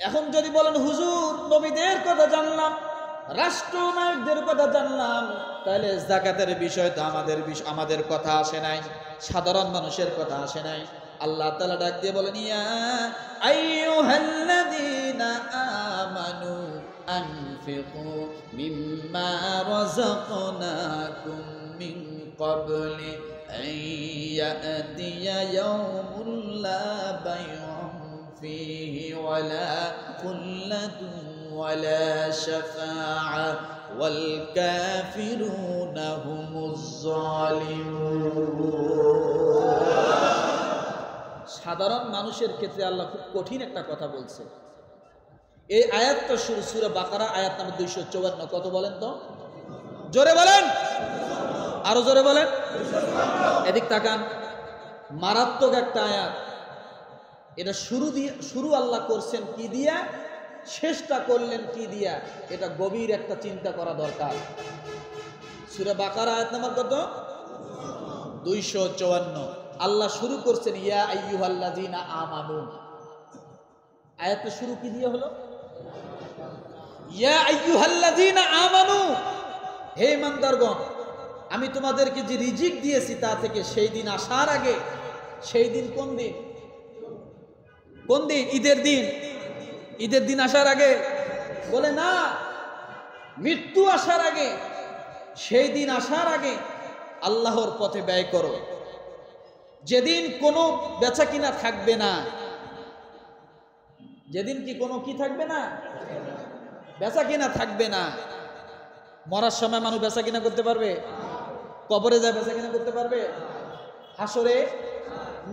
এখন যদি বলেন হুজুর নবীদের কথা জানলাম, রাষ্ট্রনায়কদের কথা জানলাম, তাহলে যাকাতের বিষয় তো আমাদের কথা আসে নাই, সাধারণ মানুষের কথা আসে নাই। আল্লাহ তাআলা ডাক দিয়ে বলেন, ইয়া আইয়ুহাল্লাযীনা আমানু আনফিকু মিম্মা রাযাকনাকুম মিন ক্বাবলি আন ইয়াতিয়া ইয়াউমুন লা বাই'উন ফীহি ওয়ালা কুল্লাতুন ওয়ালা শাফাআ ওয়াল কাফিরুনা হুমুজ জালিমুন। সাধারণ মানুষের ক্ষেত্রে আল্লাহ খুব কঠিন একটা কথা বলছে। এই আয়াতটা শুরু সূরা বাকারা আয়াত নাম্বার 254। কত বলেন তো? জোরে বলেন, আরো জোরে বলেন। এদিক তাকান, মারাত্মক একটা আয়াত। এটা শুরু আল্লাহ করছেন কি দিয়া, শেষটা করলেন কি দিয়া, এটা গভীর একটা চিন্তা করা দরকার। সূরা বাকারা আয়াত নাম্বার কত? 254। আল্লাহ শুরু করছেন ইয়া আইয়ুহাল্লাযীনা আমানু। আয়াতটা শুরু কি দিয়ে হলো? ইয়া আইয়ুহাল্লাযীনা আমানু, হে ইমানদারগণ, আমি তোমাদেরকে যে রিজিক দিয়েছি তা থেকে সেই দিন আসার আগে। সেই দিন কোন দিন? কোন দিন? ঈদের দিন। ঈদের দিন আসার আগে বলে না, মৃত্যু আসার আগে। সেই দিন আসার আগে আল্লাহর পথে ব্যয় করো, যেদিন কোনো বেচা কিনা থাকবে না। যেদিন কি কোনো কি থাকবে না? বেচা কিনা থাকবে না। মরার সময় মানুষ বেচা কিনা করতে পারবে? কবরে যায় বেচা কিনা করতে পারবে? হাসরে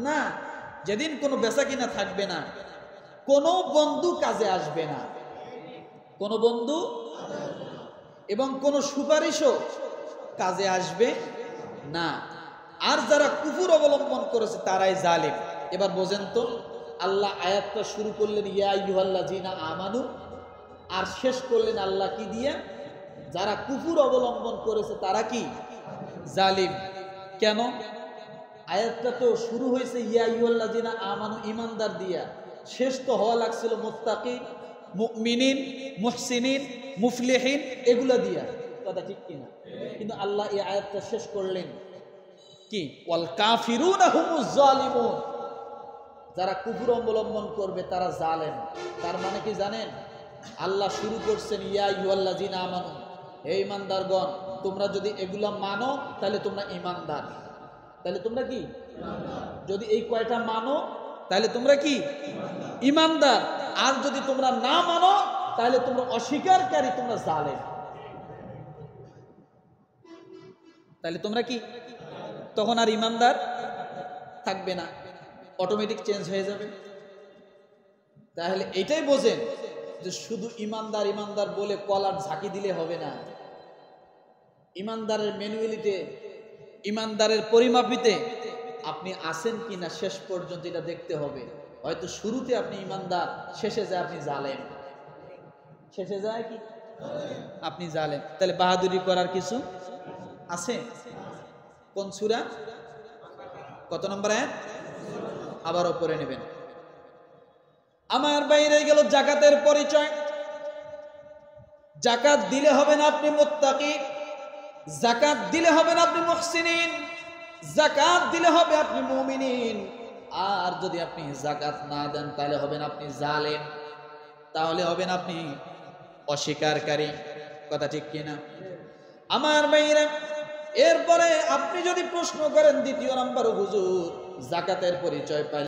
না। যেদিন কোনো বেচা কিনা থাকবে না, কোনো বন্ধু কাজে আসবে না, কোনো বন্ধু এবং কোনো সুপারিশও কাজে আসবে না। আর যারা কুফর অবলম্বন করেছে তারাই জালিম। এবার বোঝেন তো, আল্লাহ আয়াতটা শুরু করলেন ইয়া আইয়ুহাল্লাযীনা আমানু, আর শেষ করলেন আল্লাহ কি দিয়ে? যারা কুফর অবলম্বন করেছে তারা কি? জালিম। কেন? আয়াতটা তো শুরু হয়েছে ইয়া আইয়ুহাল্লাযীনা আমানু, ঈমানদার দিয়া। শেষ তো হওয়া লাগছিল মুত্তাকি, মুমিনিন, মুহসিনিন, মুফলিহিন এগুলা দিয়া। কথা ঠিক কিনা? কিন্তু আল্লাহ এই আয়াতটা শেষ করলেন কি? ওয়াল কাফিরুনা হুমুজ জালিমুন। যারা কুফর অবলম্বন করবে তারা জালেম। তার মানে কি জানেন? আল্লাহ শুরু করছেন ইয়া আইয়ুহাল্লাযীনা আমানু, হে ঈমানদারগণ, তোমরা যদি এগুলা মানো তাহলে তোমরা ঈমানদার। তাহলে তোমরা কি? যদি এই কয়টা মানো তাহলে তোমরা কি? ঈমানদার। আর যদি তোমরা না মানো তাহলে তোমরা অস্বীকারী, তোমরা জালেম। তাহলে তোমরা কি? তখন আর ঈমানদার থাকবে না, অটোমেটিক চেঞ্জ হয়ে যাবে। তাহলে এটাই বোঝেন যে শুধু ঈমানদার ঈমানদার বলে কলার ঝাঁকি দিলে হবে না। ঈমানদারের ম্যানুয়ালিতে, ঈমানদারের পরিমাপিতে আপনি আছেন কিনা শেষ পর্যন্ত এটা দেখতে হবে। হয়তো শুরুতে আপনি ঈমানদার, শেষে যায় আপনি জালেম। শেষে যায় কি? আপনি জালেম। তাহলে বাহাদুরি করার কিছু আছে? কোন সূরা? কত নম্বর আয়াত? আবারও পড়ে নেবেন। আমার বাইরে গেল যাকাতের পরিচয়। যাকাত দিলে হবে না আপনি মুত্তাকি, যাকাত দিলে হবে না আপনি মুহসিনিন, যাকাত দিলে হবে আপনি মুমিনিন। আর যদি আপনি যাকাত না দেন তাহলে হবেন আপনি জালেম, তাহলে হবেন আপনি অস্বীকারী। কথা ঠিক কিনা? আমার বাইরে এরপরে আপনি যদি প্রশ্ন করেন দ্বিতীয় নাম্বার, হুজুর যাকাতের পরিচয় পাই